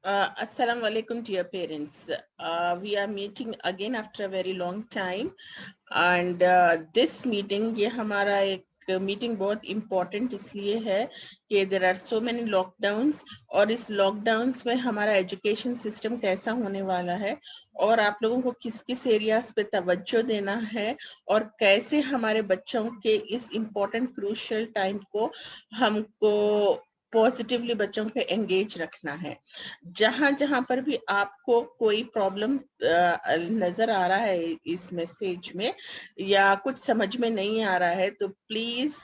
Assalamu alaikum, dear parents. We are meeting again after a very long time, and this meeting ये हमारा एक meeting बहुत important इसलिए है कि there are so many lockdowns और इस लॉकडाउन्स में हमारा एजुकेशन सिस्टम कैसा होने वाला है और आप लोगों को किस किस एरियाज पे तवज्जो देना है और कैसे हमारे बच्चों के इस इम्पोर्टेंट क्रूशियल टाइम को हमको पॉजिटिवली बच्चों पे एंगेज रखना है। जहां जहां पर भी आपको कोई प्रॉब्लम नजर आ रहा है इस मैसेज में या कुछ समझ में नहीं आ रहा है तो प्लीज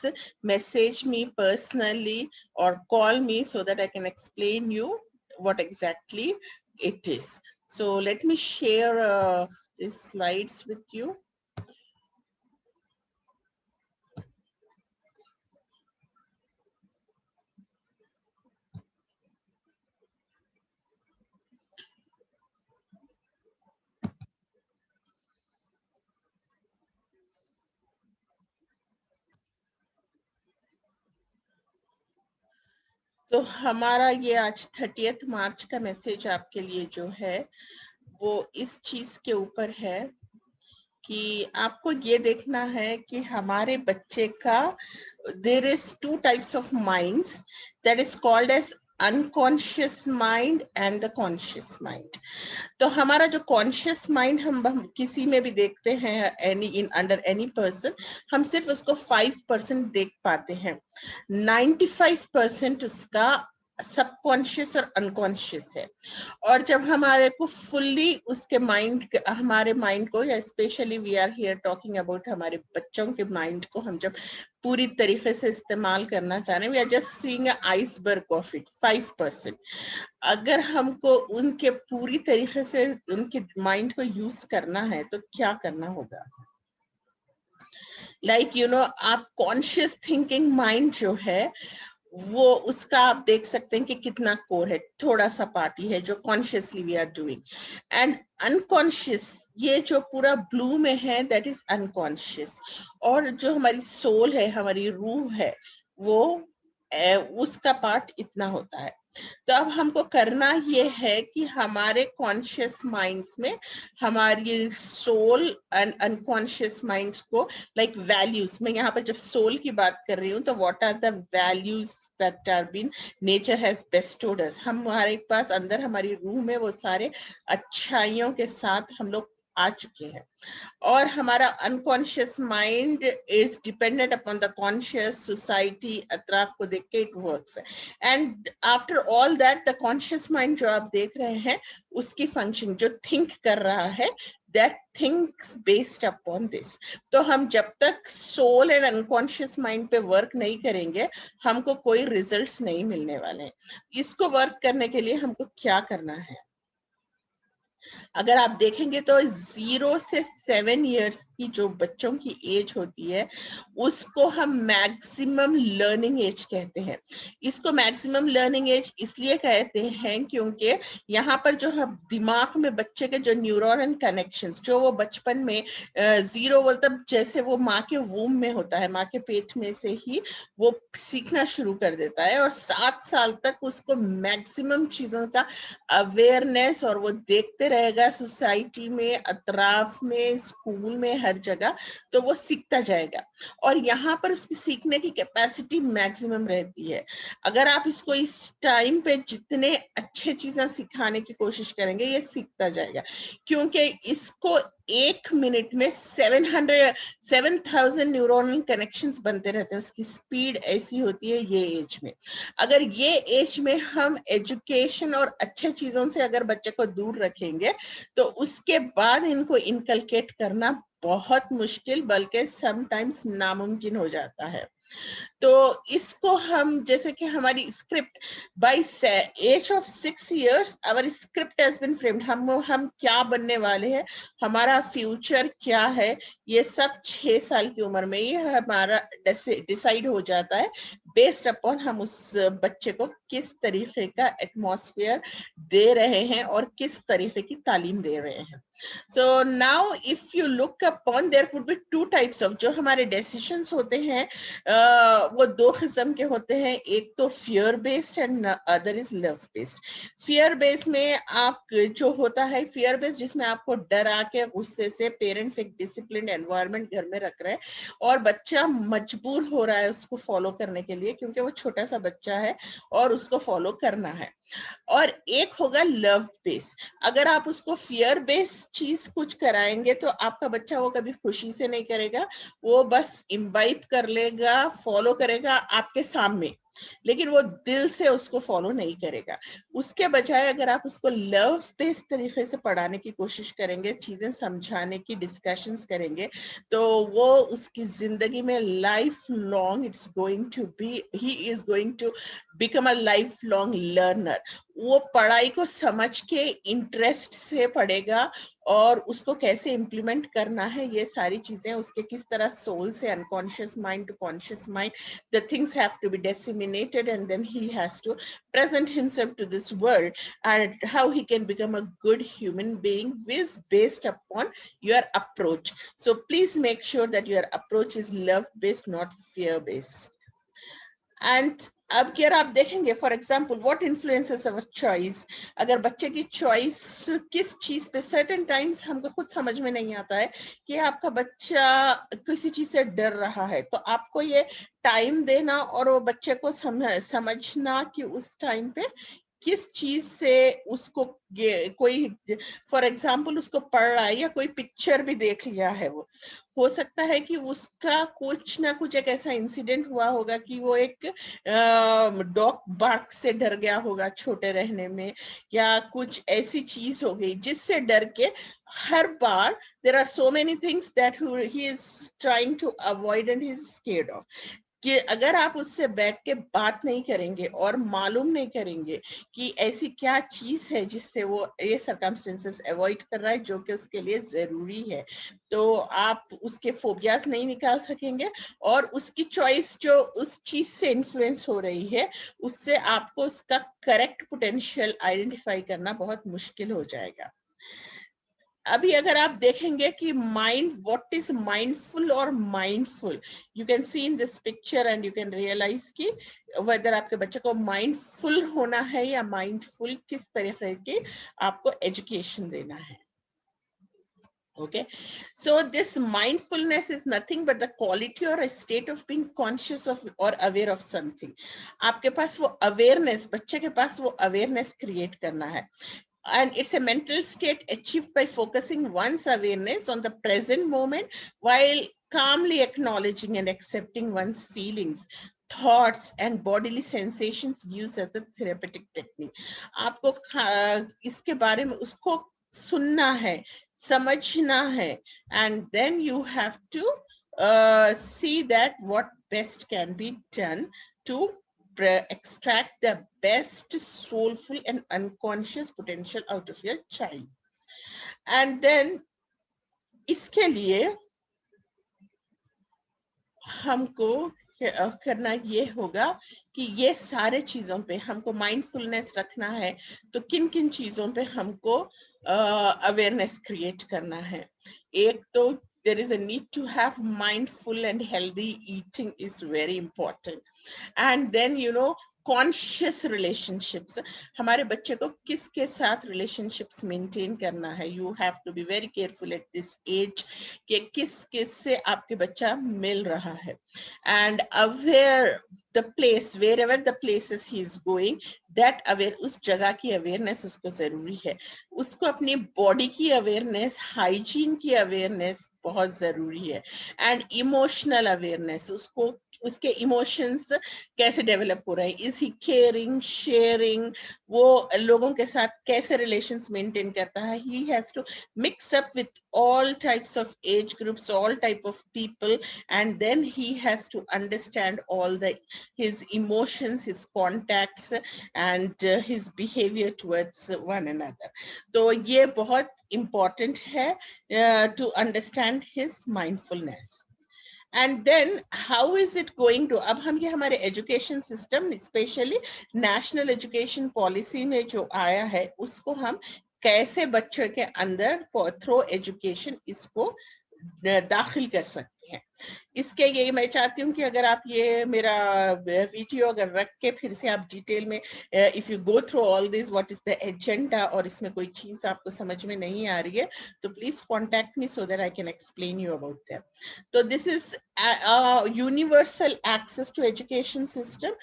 मैसेज मी पर्सनली और call me so that I can explain you what exactly it is. So let me share these slides with you. तो हमारा ये आज 30 मार्च का मैसेज आपके लिए जो है वो इस चीज के ऊपर है कि आपको ये देखना है कि हमारे बच्चे का there is two types of minds that is called as unconscious mind and the conscious mind. तो हमारा जो कॉन्शियस माइंड हम किसी में भी देखते हैं any in under any person, हम सिर्फ उसको 5% देख पाते हैं। 95% उसका सबकॉन्शियस और अनकॉन्शियस है। और जब हमारे को फुल्ली उसके माइंड हमारे माइंड को या specially we are here talking about हमारे बच्चों के माइंड को हम जब पूरी तरीके से इस्तेमाल करना चाह रहे हैं, we are just seeing a iceberg of it 5%। अगर हमको उनके पूरी तरीके से उनके माइंड को यूज करना है तो क्या करना होगा? लाइक यू नो, आप कॉन्शियस थिंकिंग माइंड जो है वो उसका आप देख सकते हैं कि कितना कोर है, थोड़ा सा पार्टी है जो consciously we are doing. And unconscious ये जो पूरा ब्लू में है दैट इज अनकॉन्शियस। और जो हमारी सोल है, हमारी रूह है, वो उसका पार्ट इतना होता है। तो अब हमको करना ये है कि हमारे कॉन्शियस माइंड्स में हमारी सोल एंड अनकॉन्शियस माइंड्स को लाइक वैल्यूज, मैं यहाँ पर जब सोल की बात कर रही हूँ तो what are the values that are been nature has bestowed us. हमारे पास अंदर हमारी रूह में वो सारे अच्छाइयों के साथ हम लोग आ चुके हैं। और हमारा unconscious mind is dependent upon the conscious society, अतराफ को देख के it works. And after all that the conscious mind जो आप देख रहे हैं उसकी फंक्शन जो थिंक कर रहा है that thinks based upon this। तो हम जब तक सोल एंड अनकॉन्शियस माइंड पे वर्क नहीं करेंगे हमको कोई रिजल्ट्स नहीं मिलने वाले हैं। इसको वर्क करने के लिए हमको क्या करना है? अगर आप देखेंगे तो 0 से 7 इयर्स की जो बच्चों की एज होती है उसको हम मैक्सिमम लर्निंग एज कहते हैं। इसको मैक्सिमम लर्निंग एज इसलिए कहते हैं क्योंकि यहाँ पर जो हम दिमाग में बच्चे के जो न्यूरॉन कनेक्शंस जो वो बचपन में 0 मतलब जैसे वो माँ के वूम में होता है, माँ के पेट में से ही वो सीखना शुरू कर देता है और 7 साल तक उसको मैक्सिमम चीजों का अवेयरनेस और वो देखते रहेगा सोसाइटी में, अतराफ में, स्कूल में, हर जगह, तो वो सीखता जाएगा। और यहाँ पर उसकी सीखने की कैपेसिटी मैक्सिमम रहती है। अगर आप इसको इस टाइम पे जितने अच्छे चीजें सिखाने की कोशिश करेंगे ये सीखता जाएगा, क्योंकि इसको 1 मिनट में 7,000 न्यूरोनल कनेक्शंस बनते रहते हैं। उसकी स्पीड ऐसी होती है ये एज में। अगर ये एज में हम एजुकेशन और अच्छे चीजों से अगर बच्चे को दूर रखेंगे तो उसके बाद इनको इनकलकेट करना बहुत मुश्किल बल्कि समटाइम्स नामुमकिन हो जाता है। तो इसको हम जैसे कि हमारी script by age of 6 years our script has been framed. हम क्या बनने वाले हैं, हमारा फ्यूचर क्या है, ये सब 6 साल की उम्र में ही हमारा डिसाइड हो जाता है बेस्ड अपॉन हम उस बच्चे को किस तरीके का एटमॉस्फेयर दे रहे हैं और किस तरीके की तालीम दे रहे हैं। So now if you look upon there would be 2 types of जो हमारे decisions होते हैं वो दो किस्म के होते हैं, एक तो fear based and other is love based. Fear based में आप जो होता है फियर बेस्ड, जिसमें आपको डरा के गुस्से से पेरेंट्स एक डिसिप्लिन एनवायरनमेंट घर में रख रहे हैं और बच्चा मजबूर हो रहा है उसको फॉलो करने के लिए, क्योंकि वो छोटा सा बच्चा है और उसको फॉलो करना है। और एक होगा लव बेस। अगर आप उसको फियर बेस चीज कुछ कराएंगे तो आपका बच्चा वो कभी खुशी से नहीं करेगा, वो बस इम्बाइब कर लेगा, फॉलो करेगा आपके सामने, लेकिन वो दिल से उसको फॉलो नहीं करेगा। उसके बजाय अगर आप उसको लव बेस्ड तरीके से पढ़ाने की कोशिश करेंगे, चीजें समझाने की डिस्कशंस करेंगे, तो वो उसकी जिंदगी में life long it's going to be, he is going to become a life long learner. वो पढ़ाई को समझ के इंटरेस्ट से पढ़ेगा और उसको कैसे इम्प्लीमेंट करना है ये सारी चीजें उसके किस तरह सोल से unconscious mind to conscious mind, the things have to be disseminated and then he has to present himself to this world, and how he can become a good human being is based upon your approach. So please make sure that your approach is love based, not fear based. And अब अगर आप देखेंगे for example what influences our choice, अगर बच्चे की choice किस चीज पे, सर्टेन टाइम्स हमको खुद समझ में नहीं आता है कि आपका बच्चा किसी चीज से डर रहा है, तो आपको ये टाइम देना और वो बच्चे को समझना कि उस टाइम पे किस चीज से उसको कोई फॉर एग्जाम्पल उसको पढ़ रहा है या कोई पिक्चर भी देख लिया है, वो हो सकता है कि उसका कुछ ना कुछ एक ऐसा इंसिडेंट हुआ होगा कि वो एक डॉग बार्क से डर गया होगा छोटे रहने में, या कुछ ऐसी चीज हो गई जिससे डर के हर बार there are so many things that he is trying to avoid and he is scared of, कि अगर आप उससे बैठ के बात नहीं करेंगे और मालूम नहीं करेंगे कि ऐसी क्या चीज है जिससे वो ये सर्कमस्टेंसेस अवॉइड कर रहा है जो कि उसके लिए जरूरी है, तो आप उसके फोबियाज नहीं निकाल सकेंगे और उसकी चॉइस जो उस चीज से इन्फ्लुएंस हो रही है उससे आपको उसका करेक्ट पोटेंशियल आइडेंटिफाई करना बहुत मुश्किल हो जाएगा। अभी अगर आप देखेंगे कि माइंड, व्हाट इज माइंडफुल और mindful, you can see in this picture and you can realise कि वेदर आपके बच्चे को माइंडफुल होना है या माइंडफुल किस तरीके की आपको एजुकेशन देना है। Okay, so this mindfulness is nothing but the quality or a state of being conscious of or aware of something. आपके पास वो awareness, बच्चे के पास वो awareness create करना है, and it's a mental state achieved by focusing one's awareness on the present moment while calmly acknowledging and accepting one's feelings, thoughts and bodily sensations used as a therapeutic technique. आपको इसके बारे में उसको सुनना है, समझना है, and then you have to see that what best can be done to extract the best soulful and unconscious potential out of your child. And then इसके लिए हमको करना ये होगा कि ये सारे चीजों पे हमको माइंडफुलनेस रखना है, तो किन किन चीजों पे हमको अवेयरनेस क्रिएट करना है। एक तो there is a need to have mindful and healthy eating is very important, and then conscious relationships, हमारे बच्चे को किसके साथ रिलेशनशिप्स मेंटेन करना है, you have to be very careful at this age कि किस से आपके बच्चा मिल रहा है, and aware the place, wherever the places he is going, that aware, उस जगह की अवेयरनेस उसको जरूरी है, उसको अपनी बॉडी की अवेयरनेस, हाइजीन की अवेयरनेस बहुत जरूरी है, एंड इमोशनल अवेयरनेस, उसको उसके इमोशंस कैसे डेवलप हो रहे हैं, इज ही केयरिंग, शेयरिंग, वो लोगों के साथ कैसे रिलेशंस मेंटेन करता है, he has to mix up with all types of age groups, all type of people, and then he has to understand all his emotions, his contacts and his behavior towards one another. तो ये बहुत important है to understand his mindfulness. And then how is it going to, अब हम ये हमारे education system, specially national education policy में जो आया है, उसको हम कैसे बच्चों के अंदर थ्रू एजुकेशन इसको दाखिल कर सकते सकते हैं। इसके ये मैं चाहती हूँ कि अगर आप ये मेरा वीडियो अगर रख के फिर से आप डिटेल में if you go through all this what is the agenda और इसमें कोई चीज आपको समझ में नहीं आ रही है तो please contact me so that I can explain you about that. तो this is universal access to education system.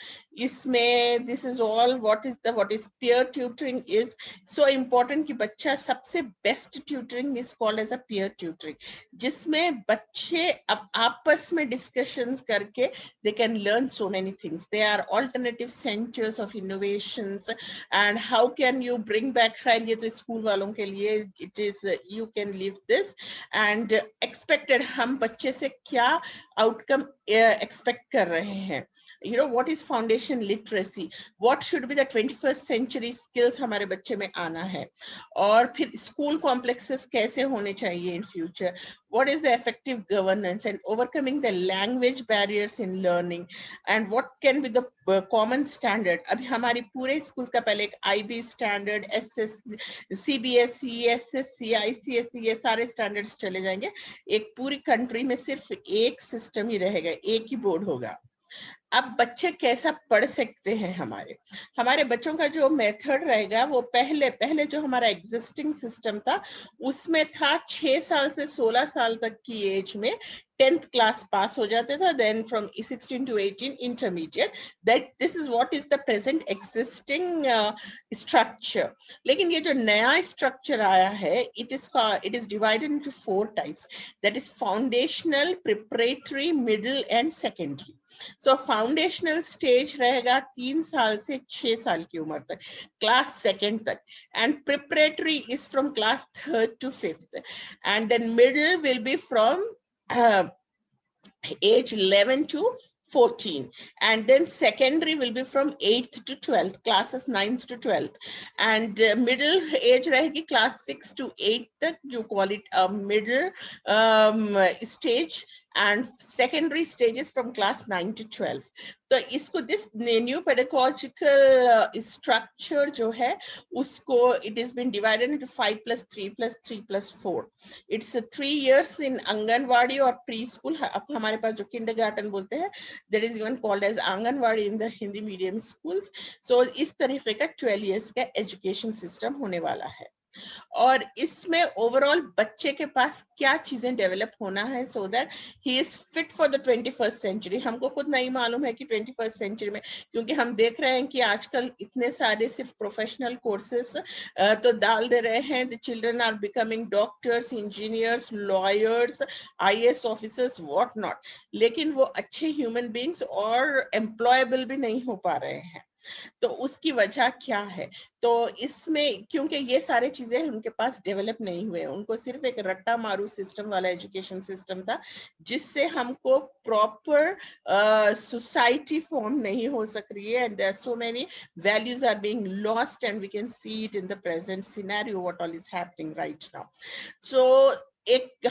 इसमें this is all what is peer tutoring is so important कि बच्चा सबसे best tutoring is called as a peer tutoring, जिसमें बच्चे अब आपस में डिस्कशंस करके they can learn so many things. They are alternative centers of innovations and how can you bring back खैर ये तो स्कूल वालों के लिए it is you can leave this and expected हम बच्चे से क्या outcome expect कर रहे हैं, you know what is foundation literacy, what should be the 21st century skills हमारे बच्चे में आना है, और फिर स्कूल कॉम्प्लेक्सेस कैसे होने चाहिए in future, what is the effective governance and overcoming the language barriers in learning and what can be the common standard। अभी हमारी पूरे स्कूल का पहले एक IB standard, CBSE, SSC, ICSE ये सारे स्टैंडर्ड्स चले जाएंगे, एक पूरी कंट्री में सिर्फ एक सिस्टम ही रहेगा, एक ही बोर्ड होगा। अब बच्चे कैसा पढ़ सकते हैं, हमारे बच्चों का जो मेथड रहेगा वो पहले जो हमारा एग्जिस्टिंग सिस्टम था उसमें था 6 साल से 16 साल तक की एज में 10th क्लास पास हो जाते था, then from 16 to 18 intermediate, that this is what is the present existing structure. लेकिन ये जो नया स्ट्रक्चर आया है it is divided into 4 types, that is foundational, preparatory, middle and secondary. So foundational stage रहेगा 3 साल से 6 साल की उम्र तक, क्लास सेकेंड तक, and preparatory is from class 3rd to 5th, and then middle will be from age 11 to 14, and then secondary will be from 8th to 12th, classes 9th to 12th, and middle age rahegi class 6 to 8 tak, you call it a middle stage, and secondary stages from class 9 to 12. तो इसको this new pedagogical structure जो है उसको it has been divided into 5 plus 3 plus 3 plus 4. It's 3 years in anganwadi और preschool, अब हमारे पास जो kindergarten बोलते हैं that is even called as anganwadi in the Hindi medium schools. So इस तरीके का 12 years का education system होने वाला है, और इसमें ओवरऑल बच्चे के पास क्या चीजें डेवलप होना है so that he is fit for the 21st century. हमको खुद नहीं मालूम है कि 21st सेंचुरी में, क्योंकि हम देख रहे हैं कि आजकल इतने सारे सिर्फ प्रोफेशनल कोर्सेस तो डाल दे रहे हैं, the children are becoming doctors, engineers, lawyers, IAS officers, what not, लेकिन वो अच्छे ह्यूमन बीइंग्स और एम्प्लॉयबल भी नहीं हो पा रहे हैं। तो उसकी वजह क्या है, तो इसमें क्योंकि ये सारे चीजें उनके पास डेवलप नहीं हुए, उनको सिर्फ एक रट्टा मारू सिस्टम वाला एजुकेशन सिस्टम था जिससे हमको प्रॉपर सोसाइटी फॉर्म नहीं हो सक रही है, and there so many values are being lost and we can see it in the present scenario what all is happening right now. सो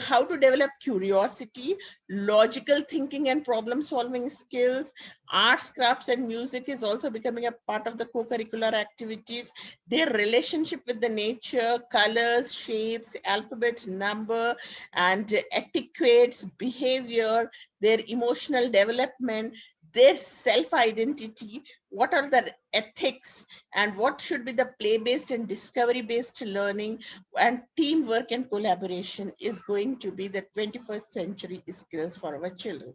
how to develop curiosity, logical thinking and problem solving skills, arts, crafts and music is also becoming a part of the co-curricular activities, their relationship with the nature, colors, shapes, alphabet, number and etiquettes, behavior, their emotional development, their self-identity, what are the ethics and what should be the play-based and discovery-based learning, and teamwork and collaboration is going to be the 21st century skills for our children.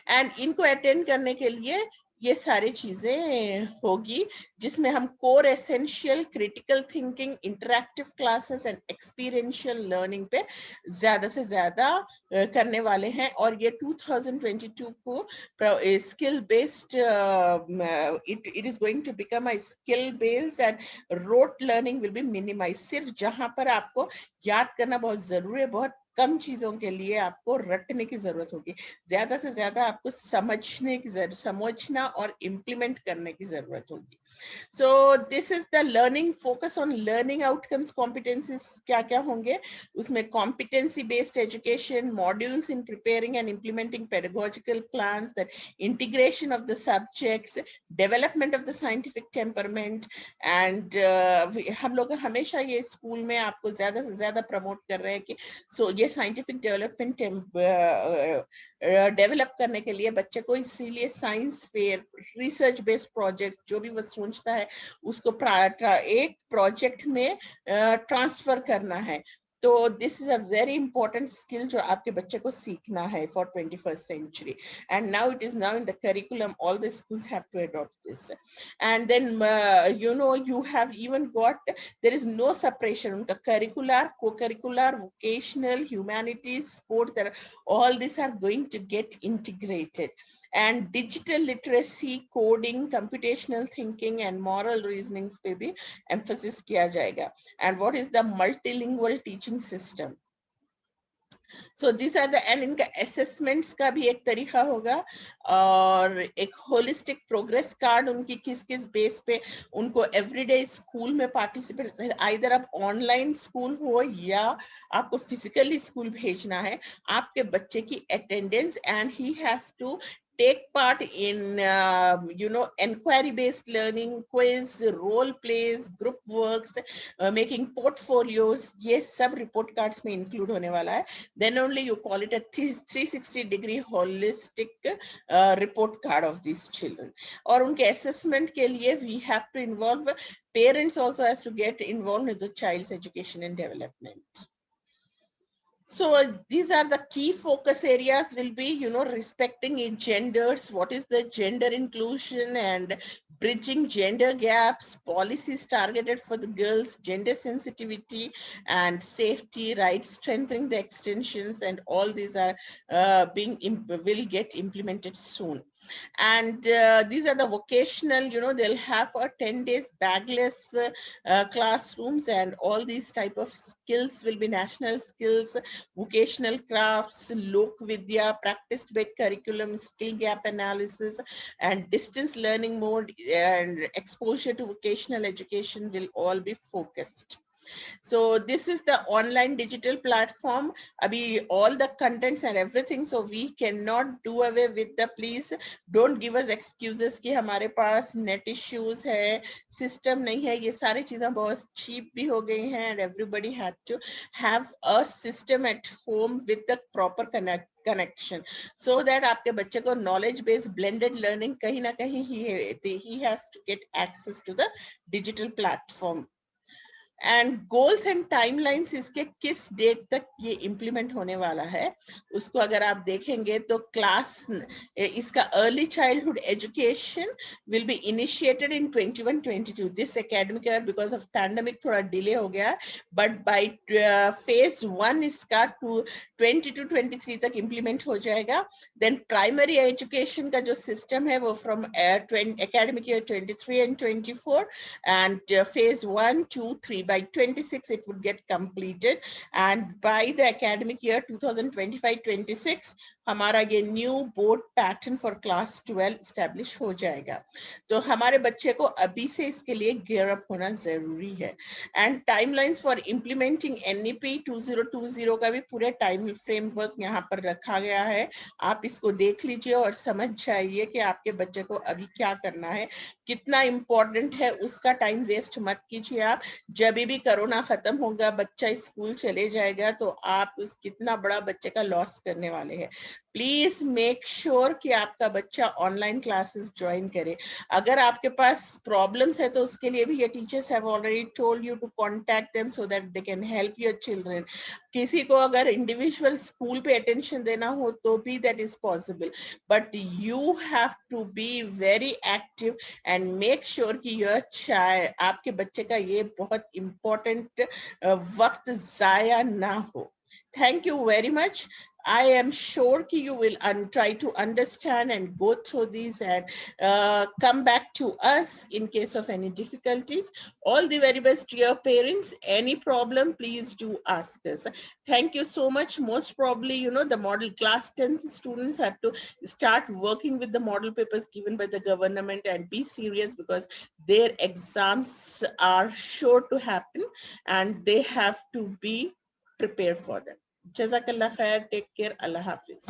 And इनको attend करने के लिए ये सारी चीजें होगी जिसमें हम core essential, critical thinking, interactive classes and experiential learning पे ज्यादा से ज्यादा करने वाले हैं, और ये 2022 को skill based it is going to become a skill based and rote learning will be minimized। सिर्फ जहां पर आपको याद करना बहुत जरूरी है, बहुत कम चीजों के लिए आपको रटने की जरूरत होगी, ज्यादा से ज्यादा आपको समझना और इम्प्लीमेंट करने की जरूरत होगी। So this is the learning, focus on learning outcomes, competencies क्या क्या होंगे उसमें, competency based education, modules in preparing and implementing pedagogical plans, that integration of the subjects, development of the scientific temperament, and हम लोग हमेशा ये school में आपको ज्यादा से ज्यादा प्रमोट कर रहे हैं कि सो ये ये साइंटिफिक डेवलपमेंट डेवलप करने के लिए बच्चे को इसीलिए science fair, research based project जो भी वो सोचता है उसको एक प्रोजेक्ट में ट्रांसफर करना है। तो this is a very important skill जो आपके बच्चे को सीखना है for 21st century, and now it is now in the curriculum. All the schools have to adopt this. And then you have even got, there is no separation. Unka curricular, co-curricular, vocational, humanities, sports, all these are going to get integrated. And digital literacy, coding, computational thinking and moral reasonings पे भी emphasis किया जाएगा. And what is the multilingual teaching system? So these are the, and इनका assessments का भी एक तरीका होगा, और एक holistic progress card उनकी किस किस बेस पे उनको everyday स्कूल में participate, either आप online स्कूल हो या आपको physically स्कूल भेजना है, आपके बच्चे की attendance, and he has to take part in inquiry based learning, quiz, role plays, group works, making portfolios, ये सब report cards में include होने वाला है. Then only you call it a 360-degree holistic report card of these children. और उनके assessment के लिए we have to involve parents also, has to get involved with the child's education and development. So these are the key focus areas will be, respecting in genders, what is the gender inclusion and bridging gender gaps, policies targeted for the girls, gender sensitivity and safety, rights, strengthening the extensions, and all these are will get implemented soon. And these are the vocational, they'll have a 10 days bagless classrooms, and all these type of skills will be national skills, vocational crafts, Lok Vidya, practice-based curriculum, skill gap analysis, and distance learning mode and exposure to vocational education will all be focused. So this is the online digital platform. Abhi all the contents and everything, so we cannot do away with the, please don't give us excuses कि हमारे पास net issues है, system नहीं है, ये सारी चीजें बहुत cheap भी हो गई हैं, and everybody had to have a system at home with the proper connection, so that आपके बच्चे को knowledge based blended learning कहीं ना कहीं he has to get access to the digital platform. And goals and timelines इसके किस date तक ये इम्प्लीमेंट होने वाला है उसको अगर आप देखेंगे तो क्लास इसका early childhood education will be initiated in 21-22 this academic year, because of pandemic थोड़ा डिले हो गया, बट बाय फेज 1 इसका 22-23 तक इम्प्लीमेंट हो जाएगा. देन प्राइमरी एजुकेशन का जो सिस्टम है वो from academic year 23 and 24, and phase 1, 2, 3 by 26 it would get completed, and by the academic year 2025-26 हमारा ये new board pattern for class 12 establish हो जाएगा. तो हमारे बच्चे को अभी से इसके लिए गियर अप होना जरूरी है. And timelines for implementing NEP 2020 का भी पूरे टाइम फ्रेमवर्क यहाँ पर रखा गया है. आप इसको देख लीजिए और समझ जाइए कि आपके बच्चे को अभी क्या करना है, कितना इम्पोर्टेंट है, उसका टाइम वेस्ट मत कीजिए. आप जब भी कोरोना खत्म होगा, बच्चा स्कूल चले जाएगा, तो आप उस कितना बड़ा बच्चे का लॉस करने वाले हैं. प्लीज मेक श्योर कि आपका बच्चा ऑनलाइन क्लासेस ज्वाइन करे. अगर आपके पास प्रॉब्लम्स है तो उसके लिए भी ये teachers have already told you to contact them so that they can help your children. किसी को अगर इंडिविजुअल स्कूल पे अटेंशन देना हो तो भी that is possible, but you have to be very active and make sure कि यह आपके बच्चे का ये बहुत इम्पोर्टेंट वक्त जाया ना हो. Thank you very much. I am sure that you will try to understand and go through these and come back to us in case of any difficulties. All the very best to your parents. Any problem, please do ask us. Thank you so much. Most probably, the model class 10th students have to start working with the model papers given by the government and be serious, because their exams are sure to happen and they have to be prepared for them. Jazakallah khair. Take care. Allah Hafiz.